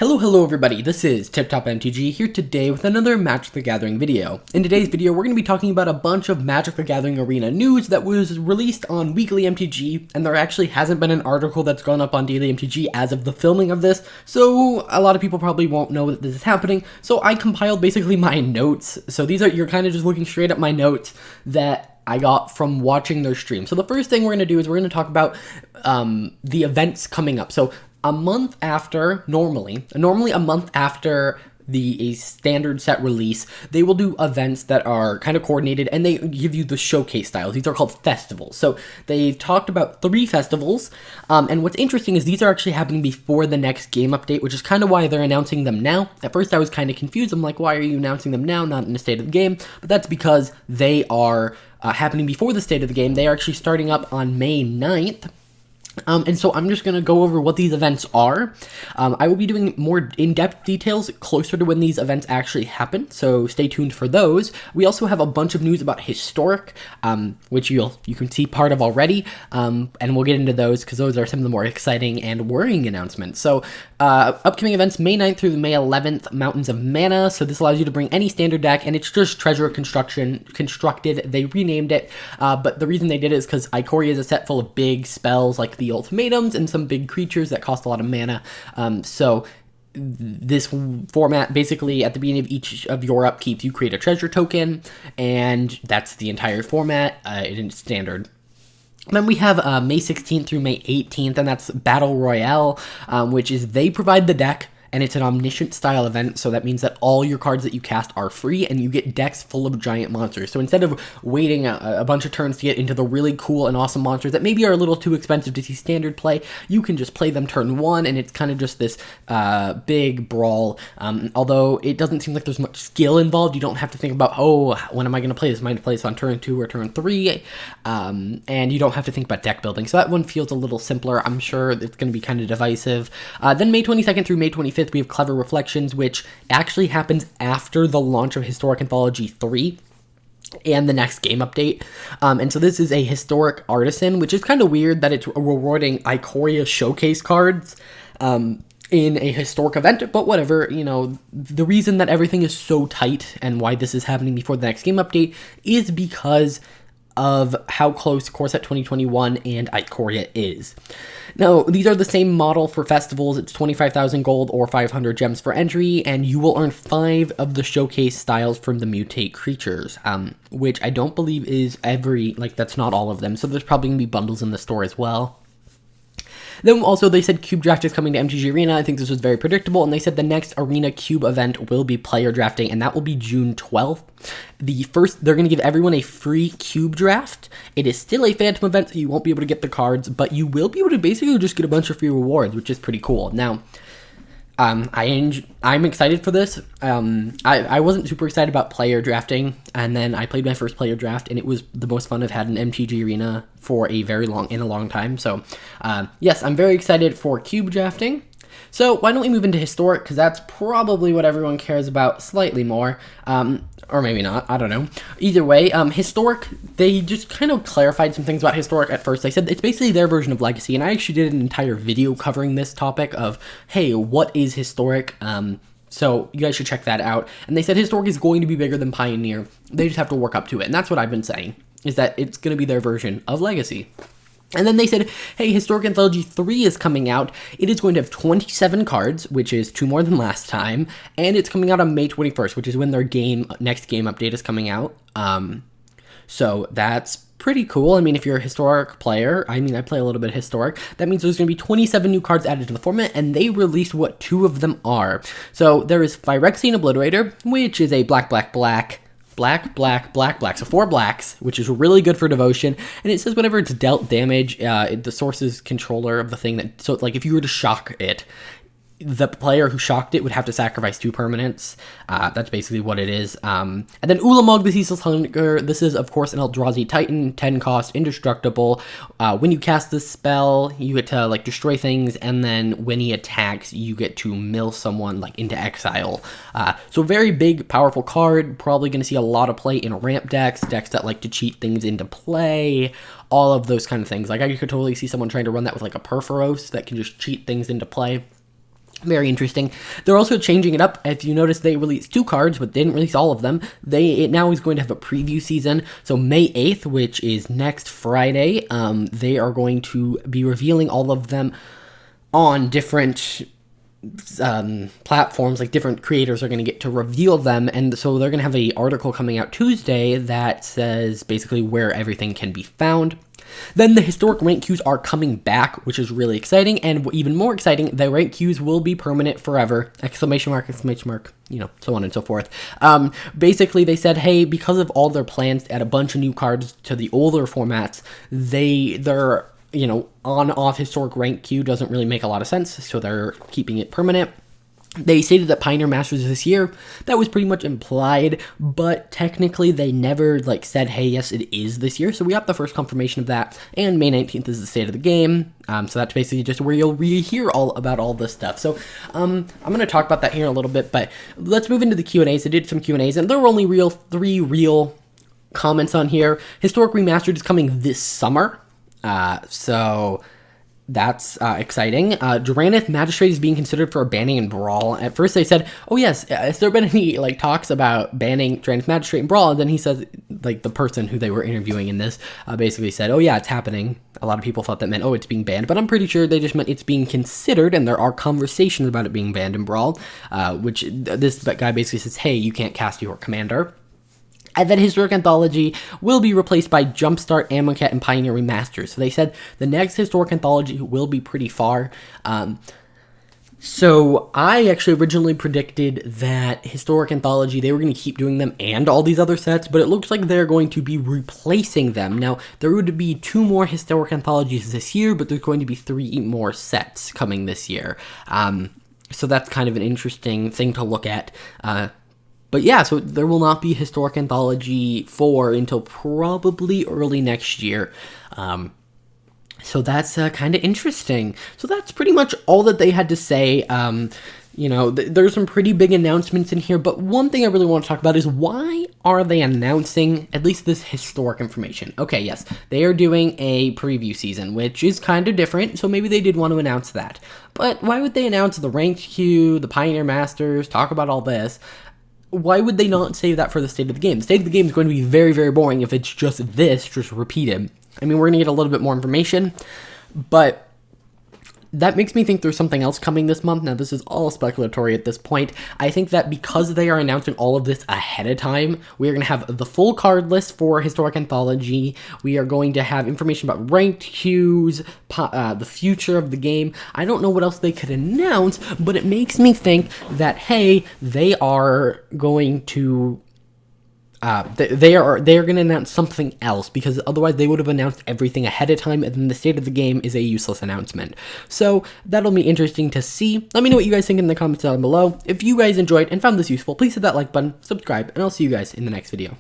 Hello everybody, this is TipTop MTG here today with another Magic the Gathering video. In today's video, we're going to be talking about a bunch of Magic the Gathering Arena news that was released on Weekly MTG, and there actually hasn't been an article that's gone up on Daily MTG as of the filming of this, so a lot of people probably won't know that this is happening. So I compiled basically my notes, so you're kind of just looking straight at my notes that I got from watching their stream. So the first thing we're going to do is we're going to talk about the events coming up. So a month after, normally a month after the standard set release, they will do events that are kind of coordinated, and they give you the showcase styles. These are called festivals. So they've talked about 3 festivals, and what's interesting is these are actually happening before the next game update, which is kind of why they're announcing them now. At first I was kind of confused. I'm like, why are you announcing them now, not in the state of the game? But that's because they are happening before the state of the game. They are actually starting up on May 9th. And so I'm just going to go over what these events are. I will be doing more in-depth details closer to when these events actually happen, so stay tuned for those. We also have a bunch of news about Historic, which you can see part of already, and we'll get into those because those are some of the more exciting and worrying announcements. So upcoming events, May 9th through May 11th, Mountains of Mana. So this allows you to bring any standard deck, and it's just Treasure Constructed. They renamed it, but the reason they did it is because Ikoria is a set full of big spells like the ultimatums and some big creatures that cost a lot of mana. So this format, basically at the beginning of each of your upkeeps, you create a treasure token, and that's the entire format in standard. Then we have May 16th through May 18th, and that's Battle Royale, which is they provide the deck, and it's an omniscient style event, so that means that all your cards that you cast are free, and you get decks full of giant monsters. So instead of waiting a bunch of turns to get into the really cool and awesome monsters that maybe are a little too expensive to see standard play, you can just play them turn 1, and it's kind of just this big brawl. Although it doesn't seem like there's much skill involved, you don't have to think about, oh, when am I going to play this? Am I going to play this on turn 2 or turn 3? And you don't have to think about deck building. So that one feels a little simpler. I'm sure it's going to be kind of divisive. Then May 22nd through May 25th, we have Clever Reflections, which actually happens after the launch of Historic Anthology 3 and the next game update. And so this is a Historic Artisan, which is kind of weird that it's rewarding Ikoria showcase cards in a historic event, but whatever. You know, the reason that everything is so tight and why this is happening before the next game update is because of how close Core Set 2021 and Ikoria is. Now, these are the same model for festivals. It's 25,000 gold or 500 gems for entry, and you will earn 5 of the showcase styles from the mutate creatures, which I don't believe is that's not all of them, so there's probably going to be bundles in the store as well. Then also they said Cube Draft is coming to MTG Arena. I think this was very predictable, and they said the next Arena Cube event will be player drafting, and that will be June 12th. They're going to give everyone a free Cube Draft. It is still a Phantom event, so you won't be able to get the cards, but you will be able to basically just get a bunch of free rewards, which is pretty cool. Now, I'm excited for this. I wasn't super excited about player drafting, and then I played my first player draft, and it was the most fun I've had in MTG Arena for a long time. So, yes, I'm very excited for cube drafting. So why don't we move into Historic, because that's probably what everyone cares about slightly more, or maybe not, I don't know. Either way, Historic, they just kind of clarified some things about Historic at first. They said it's basically their version of Legacy, and I actually did an entire video covering this topic of, hey, what is Historic? So you guys should check that out. And they said Historic is going to be bigger than Pioneer. They just have to work up to it, and that's what I've been saying, is that it's going to be their version of Legacy. And then they said, hey, Historic Anthology 3 is coming out. It is going to have 27 cards, which is 2 more than last time, and it's coming out on May 21st, which is when their next game update is coming out. So that's pretty cool. I mean, if you're a Historic player, I play a little bit of Historic, that means there's going to be 27 new cards added to the format, and they released what 2 of them are. So there is Phyrexian Obliterator, which is a black, so 4 blacks, which is really good for devotion, and it says whenever it's dealt damage, the source is controller of the thing so it's like if you were to shock it, the player who shocked it would have to sacrifice 2 permanents. That's basically what it is. And then Ulamog the Ceaseless Hunger. This is, of course, an Eldrazi Titan, 10 cost, indestructible. When you cast this spell, you get to destroy things, and then when he attacks, you get to mill someone into exile. So very big, powerful card. Probably going to see a lot of play in ramp decks that like to cheat things into play. All of those kind of things. I could totally see someone trying to run that with a Perforos that can just cheat things into play. Very interesting. They're also changing it up. If you notice, they released 2 cards, but didn't release all of them. It now is going to have a preview season. So May 8th, which is next Friday, they are going to be revealing all of them on different platforms. Like, different creators are going to get to reveal them, and so they're going to have an article coming out Tuesday that says basically where everything can be found. Then the historic rank queues are coming back, which is really exciting, and even more exciting, the rank queues will be permanent forever, exclamation mark, you know, so on and so forth. Basically, they said, hey, because of all their plans to add a bunch of new cards to the older formats, their you know, on-off historic rank queue doesn't really make a lot of sense, so they're keeping it permanent. They stated that Pioneer Masters this year. That was pretty much implied, but technically they never like said, hey, yes, it is this year. So we got the first confirmation of that, and May 19th is the state of the game. So that's basically just where you'll hear all about all this stuff. So I'm going to talk about that here in a little bit, but let's move into the Q&As. I did some Q&As, and there were only 3 real comments on here. Historic Remastered is coming this summer. So that's exciting. Durannith Magistrate is being considered for a banning in Brawl. At first they said, oh yes, has there been any like talks about banning Durannith Magistrate in Brawl? And then he says, like, the person who they were interviewing in this basically said, oh yeah, it's happening. A lot of people thought that meant, oh, it's being banned, but I'm pretty sure they just meant it's being considered, and there are conversations about it being banned in Brawl, which this guy basically says, hey, you can't cast your commander. And then Historic Anthology will be replaced by Jumpstart, Amonkhet, and Pioneer Remasters. So they said the next Historic Anthology will be pretty far. So I actually originally predicted that Historic Anthology, they were going to keep doing them and all these other sets, but it looks like they're going to be replacing them. Now, there would be 2 more Historic Anthologies this year, but there's going to be 3 more sets coming this year. So that's kind of an interesting thing to look at. But yeah, so there will not be Historic Anthology 4 until probably early next year. So that's kind of interesting. So that's pretty much all that they had to say. You know, there's some pretty big announcements in here, but one thing I really want to talk about is why are they announcing at least this historic information? Okay, yes, they are doing a preview season, which is kind of different, so maybe they did want to announce that. But why would they announce the Ranked Queue, the Pioneer Masters, talk about all this? Why would they not save that for the State of the Game? The State of the Game is going to be very, very boring if it's just this, just repeated. I mean, we're going to get a little bit more information, but that makes me think there's something else coming this month. Now, this is all speculatory at this point. I think that because they are announcing all of this ahead of time, we are going to have the full card list for Historic Anthology. We are going to have information about ranked queues, the future of the game. I don't know what else they could announce, but it makes me think that, hey, they are going to... they are going to announce something else, because otherwise they would have announced everything ahead of time, and then the State of the Game is a useless announcement. So that'll be interesting to see. Let me know what you guys think in the comments down below. If you guys enjoyed and found this useful, please hit that like button, subscribe, and I'll see you guys in the next video.